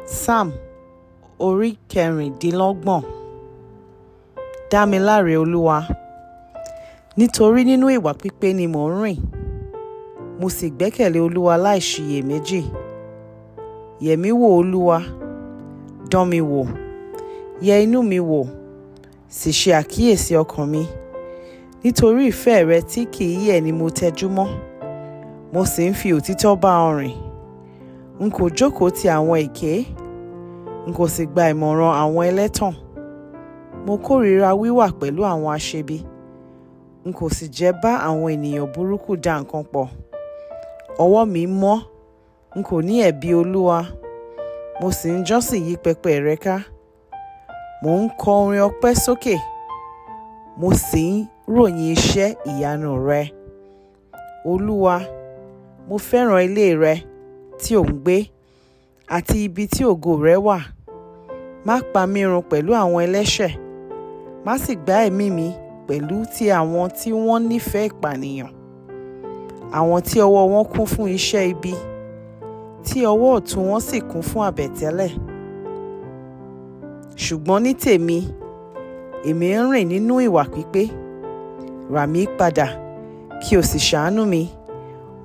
Sáàmù orí kẹrìndínlọ́gbọ̀n. Dá mi láre Olúwa, nítorí nínú ìwà pípé ni mò ń rìn, mo sì gbẹ́kẹ̀lé Olúwa láìṣiyèméjì. Yẹ̀ mí wò Olúwa, dán mi wò, yẹ inú mi wò, sì ṣe àkíyèsí ọkàn mi. Nítorí ìfẹ́ rẹ tí kì í yẹ̀ ni mo tẹjú mọ́, mo sì ń fi òtítọ́ bá ọ rìn. N kò jókòó ti àwọn èké, n kò sì gba ìmọ̀ràn àwọn ẹlẹ́tàn. Mo kórìíra wíwà pẹ̀lú àwọn aṣebi, n kò sì jẹ́ bá àwọn ènìyàn burúkú dá nǹkan pọ̀. Ọwọ́ mi mọ́, n kò ní ẹ̀bi Olúwa, mo sì ń jọ́sìn yí pẹpẹ rẹ ká. Mò ń kọ orin ọpẹ́ sókè, mo sì ń ròyìn iṣẹ́ ìyanu rẹ. Olúwa, mo fẹ́ràn ilé rẹ tí ò ń gbé àti ibi tí ògo rẹ wà. Má pa mí run pẹ̀lú àwọn ẹlẹ́ṣẹ̀, má sì gbá ẹ̀mí mi pẹ̀lú ti àwọn tí wọ́n nífẹ̀ẹ́ ìpànìyàn, àwọn tí ọwọ́ wọn kún fún iṣẹ́ ibi, tí ọwọ́ ọ̀tún wọn sì kún fún àbẹ̀tẹ́lẹ̀. Ṣùgbọ́n ní tèmi, èmi ń rìn nínú ìwà pípé. Rà mí padà, kí o sì ṣàánú mi.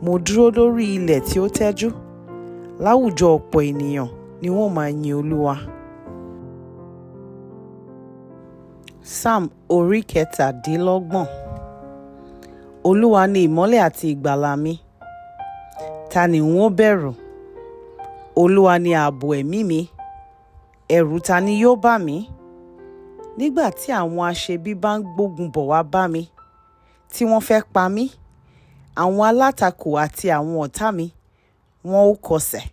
Mo dúró lórí ilẹ̀ tí ó tẹ́jú, láwùjọ ọ̀pọ̀ ènìyàn ni wọ́n máa yin Olúwa. Sáàmù orí kẹtàdínlọ́gbọ̀n. Olúwa ni ìmọ́lẹ̀ àti ìgbàlà mi, ta ni n ó bẹ̀rù? Olúwa ni ààbò ẹ̀mí mi, ẹ̀rù ta ni yóò bà mí? Nígbà tí àwọn aṣebi bá ń gbógun bọ̀ wá bá mi, tí wọ́n fẹ́ pa mí, àwọn alátakò àti àwọn ọ̀tá mi, wọn ó kọsẹ̀,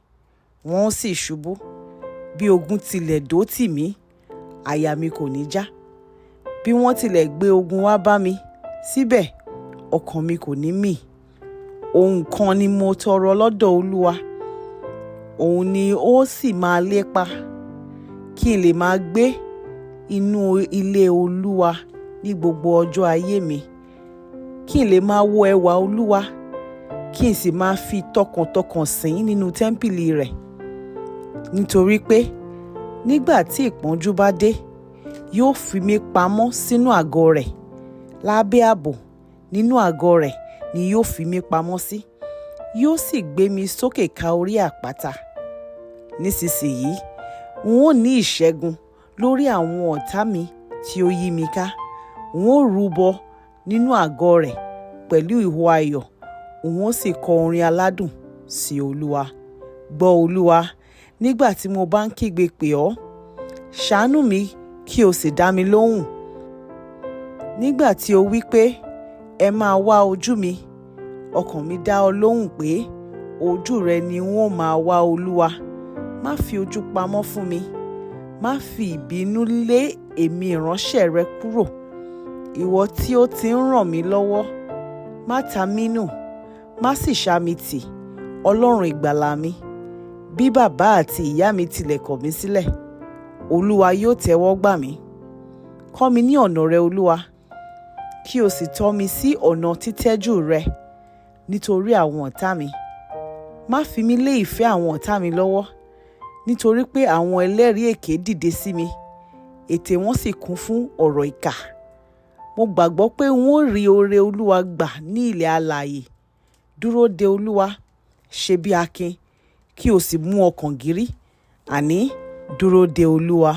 wọn ó sì ṣubú. Bí ogun tilẹ̀ dó tì mí, àyà mi kò ní já. Bí wọ́n tilẹ̀ gbé ogun wá bá mi, síbẹ̀ ọkàn mi kò ní mì. Ohun kan ni mo tọrọ lọ́dọ̀ Olúwa, òun ni ó sì máa lépa, kí n lè máa gbé inú ilé Olúwa ní gbogbo ọjọ́ ayé mi, kí n lè máa wo ẹwà Olúwa, kí n sì máa fi tọkàntọkàn sìn nínú tẹ́ḿpìlì rẹ̀. Nítorí pé nígbà tí ìpọ́njú bá dé, yóò fi mí pamọ́ sínú àgọ́ rẹ̀, lábẹ́ ààbò nínú àgọ́ rẹ̀ ni yóò fi mí pamọ́ sí. Yóò sì gbé mi sókè ka orí àpáta. Nísinsìnyí, n ó ní ìṣẹ́gun lórí àwọn ọ̀tá mi tí ó yí mi ká. N ó rúbọ nínú àgọ́ rẹ̀ pẹ̀lú ìhó ayọ̀, n ó sì kọ orin aládùn sí Olúwa. Gbọ́ Olúwa, nígbà tí mo bá ń kígbe pè ọ́, ṣàánú mi kí o sì dá mi lóhùn. Nígbà tí o wí pé, ẹ máa wá ojú mi, ọkàn mi dá ọ lóhùn pé, ojú rẹ ni n ó máa wá Olúwa. Má fi ojú pamọ́ fún mi, má fi ìbínú lé èmi ìránṣẹ́ rẹ kúrò. Ìwọ tí ó ti ń ràn mí lọ́wọ́, má ta mí nù, má sì ṣá mi tì, Ọlọ́run ìgbàlà mi. Bí bàbá àti ìyá mi tilẹ̀ kọ̀ mí sílẹ̀, Olúwa yóò tẹ́wọ́ gbà mí. Kọ́ mi ní ọ̀nà rẹ Olúwa, kí o sì tọ́ mi sí ọ̀nà títẹ́jú rẹ nítorí àwọn ọ̀tá mi. Má fi mí lé ìfẹ́ àwọn ọ̀tá mi lọ́wọ́, nítorí pé àwọn ẹlẹ́rìí èké dìde sí mi, ètè wọn sì kún fún ọ̀rọ̀ ìkà. Mo gbàgbọ́ pé n ó rí oore Olúwa gbà ní ilẹ̀ alààyè. Dúró de Olúwa, ṣe bí akin, kí o sì mú ọkàn gírí, àní dúró de Olúwa.